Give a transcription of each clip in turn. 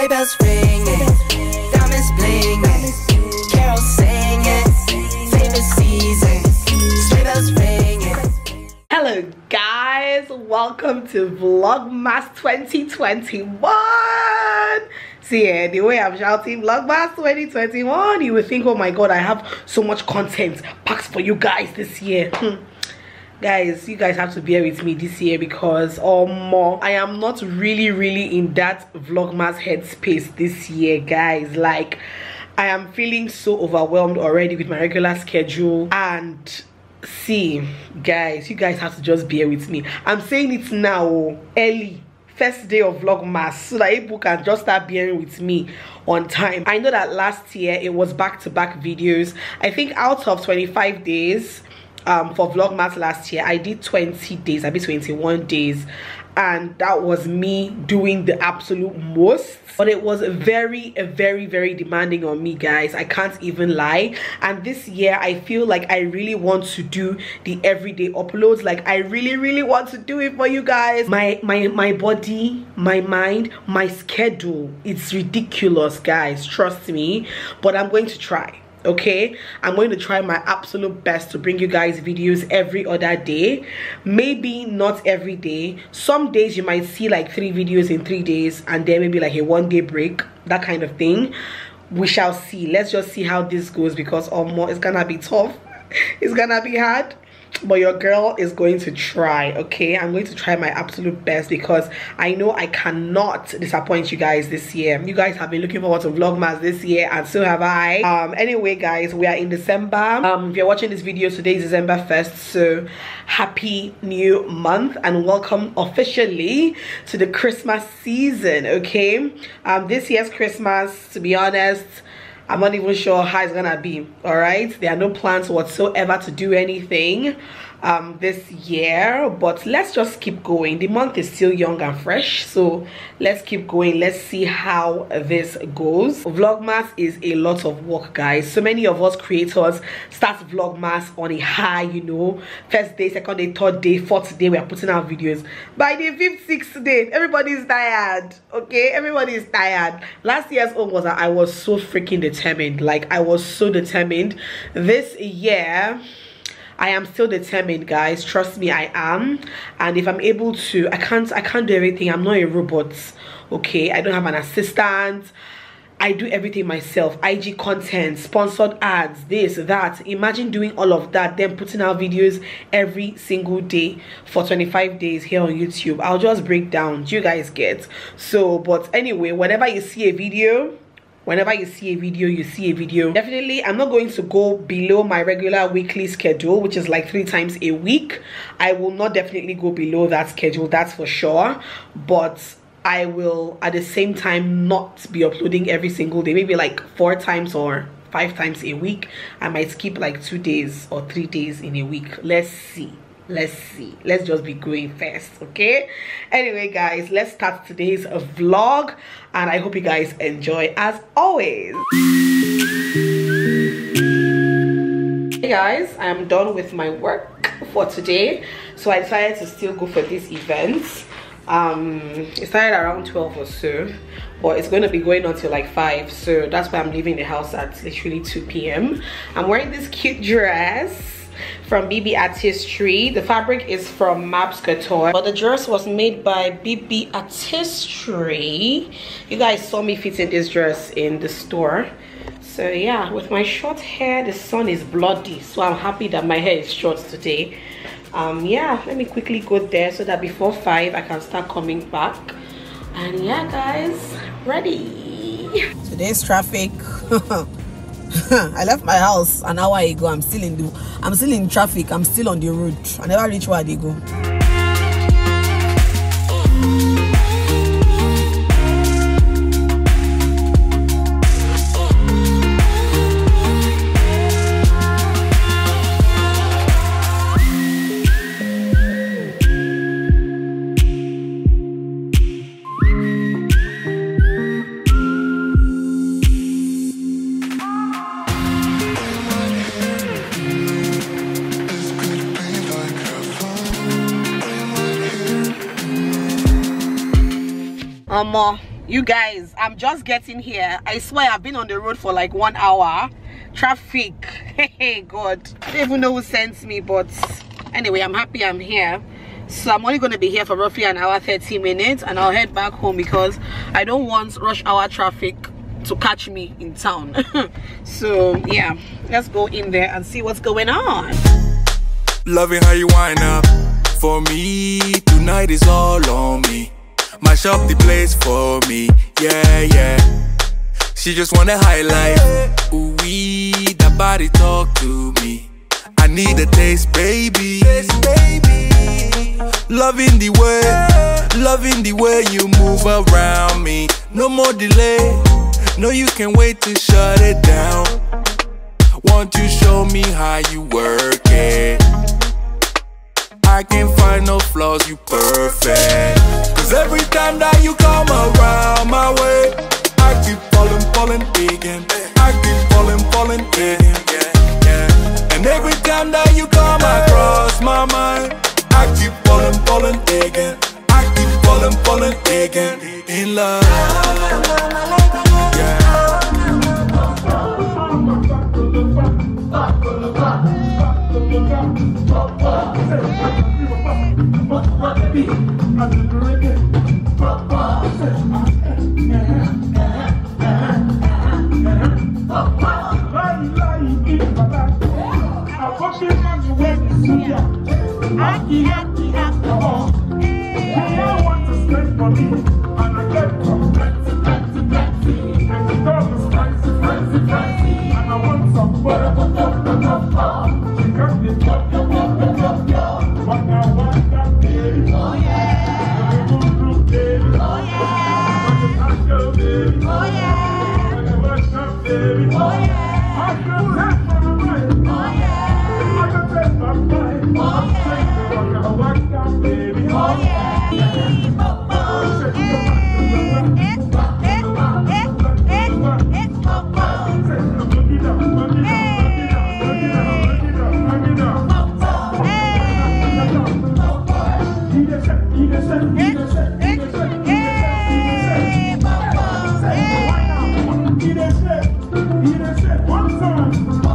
Sleigh bells ringing, diamonds blinging, carols singing, favorite season. Sleigh bells ringing. Hello guys, welcome to Vlogmas 2021. See, the way I'm shouting Vlogmas 2021, you would think, oh my god, I have so much content packed for you guys this year. Guys, you guys have to bear with me this year because I am not really in that Vlogmas headspace this year, guys. Like, I am feeling so overwhelmed already with my regular schedule. And see, guys, you guys have to just bear with me. I'm saying it now, early, first day of Vlogmas, so that people can just start bearing with me on time. I know that last year it was back-to-back videos. I think out of 25 days for Vlogmas last year, I did 20 days, I did 21 days, and that was me doing the absolute most. But it was very demanding on me, guys. I can't even lie. And this year I feel like I really want to do the everyday uploads. Like, I really want to do it for you guys. My body, my mind, my schedule, it's ridiculous, guys, trust me. But I'm going to try. Okay, I'm going to try my absolute best to bring you guys videos every other day. Maybe not every day. Some days you might see like 3 videos in 3 days, and then maybe like a 1-day break, that kind of thing. We shall see. Let's just see how this goes, because it's gonna be tough. It's gonna be hard, but your girl is going to try. Okay, I'm going to try my absolute best, because I know I cannot disappoint you guys this year. You guys have been looking forward to Vlogmas this year, and so have I. Anyway, guys, we are in December. If you're watching this video, today is December 1st, so happy new month and welcome officially to the Christmas season. Okay, this year's Christmas, to be honest, I'm not even sure how it's gonna be. All right, there are no plans whatsoever to do anything this year, but let's just keep going. The month is still young and fresh, so let's keep going. Let's see how this goes. Vlogmas is a lot of work, guys. So many of us creators start Vlogmas on a high, you know, first day, second day, third day, fourth day, we are putting out videos. By the 5th, 6th day, everybody's tired. Okay, everybody is tired. Last year's own was that I was so freaking determined. Like, I was so determined. This year I am still determined, guys, trust me, I am. And if I'm able to, I can't do everything. I'm not a robot. Okay, I don't have an assistant. I do everything myself. IG content, sponsored ads, this, that. Imagine doing all of that, then putting out videos every single day for 25 days here on YouTube. I'll just break down. Do you guys get? So, but anyway, whenever you see a video, you see a video. Definitely, I'm not going to go below my regular weekly schedule, which is like 3 times a week. I will not definitely go below that schedule, that's for sure. But I will, at the same time, not be uploading every single day. Maybe like 4 times or 5 times a week. I might skip like 2 days or 3 days in a week. Let's see. Let's just be going first. Okay, anyway, guys, let's start today's vlog, and I hope you guys enjoy as always. Hey guys, I am done with my work for today, so I decided to still go for this event. It started around 12 or so, but it's going to be going until like 5, so that's why I'm leaving the house at literally 2 p.m. I'm wearing this cute dress from BB Artistry. The fabric is from Maps Couture, but the dress was made by BB Artistry. You guys saw me fitting this dress in the store. So yeah, with my short hair, the sun is bloody, so I'm happy that my hair is short today. Yeah, let me quickly go there so that before 5 I can start coming back. And yeah, guys, ready. Today's traffic. I left my house an hour ago. I'm still in traffic. I'm still on the road. I never reach where they go. You guys, I'm just getting here. I swear I've been on the road for like 1 hour. Traffic. Hey God, I don't even know who sent me, but anyway, I'm happy I'm here. So I'm only going to be here for roughly an hour 30 minutes, and I'll head back home because I don't want rush hour traffic to catch me in town. So yeah, let's go in there and see what's going on. Loving how you wind up for me. Tonight is all on me. Mash up the place for me. Yeah, yeah. She just wanna highlight. Ooh, that body talk to me. I need a taste, baby. Loving the way you move around me. No more delay. No, you can't wait to shut it down. Won't you show me how you work it? I can't find no flaws, you perfect. Cause every time that you come around my way, I keep falling again. I keep falling again. And every time that you come across my mind, I keep falling again. I keep falling again. In love. Yeah. One time.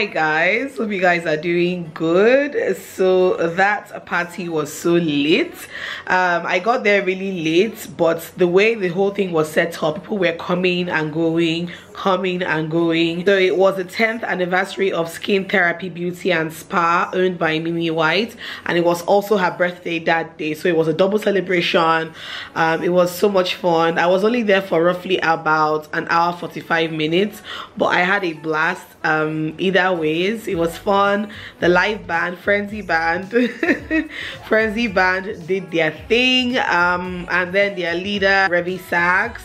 Hi guys, hope you guys are doing good. So that party was so lit. I got there really late, but the way the whole thing was set up, people were coming and going. So it was the 10th anniversary of Skin Therapy Beauty and Spa, owned by Mimi White, and it was also her birthday that day, so it was a double celebration. It was so much fun. I was only there for roughly about an hour 45 minutes, but I had a blast. Either ways, it was fun. The live band, Frenzy Band Frenzy Band did their thing, and then their leader Revy Sax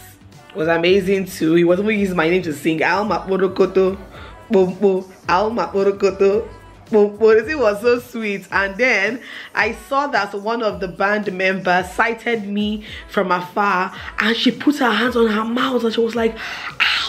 was amazing too. He was even using my name to sing Alma Porokoto Alma Porokoto. It was so sweet. And then I saw that one of the band members sighted me from afar, and she put her hands on her mouth and she was like,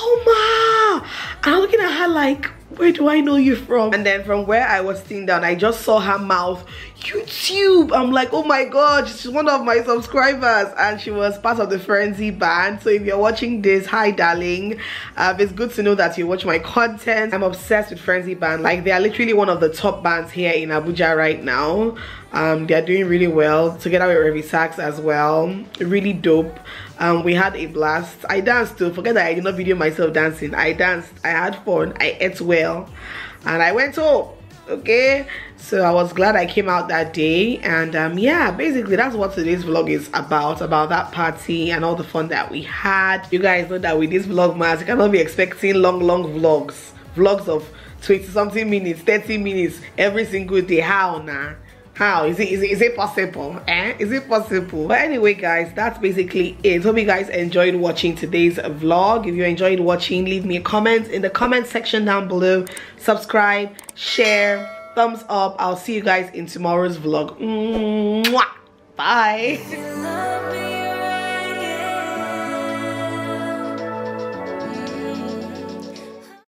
Alma! And I'm looking at her like, where do I know you from? And then from where I was sitting down, I just saw her mouth, YouTube. I'm like, oh my god, she's one of my subscribers, and she was part of the Frenzy Band. So if you're watching this, hi darling. It's good to know that you watch my content. I'm obsessed with Frenzy Band. Like, they are literally one of the top bands here in Abuja right now. They're doing really well, together with Revy Sax as well. Really dope. We had a blast. I danced too. Forget that I did not video myself dancing. I danced, I had fun, I ate well, and I went home. Okay, so I was glad I came out that day. And yeah, basically that's what today's vlog is about that party and all the fun that we had. You guys know that with this Vlogmas, you cannot be expecting long vlogs of 20-something minutes, 30 minutes every single day. How now? How is it possible? Is it possible? But anyway guys, that's basically it. Hope you guys enjoyed watching today's vlog. If you enjoyed watching, leave me a comment in the comment section down below. Subscribe, share, thumbs up. I'll see you guys in tomorrow's vlog. Mwah! Bye.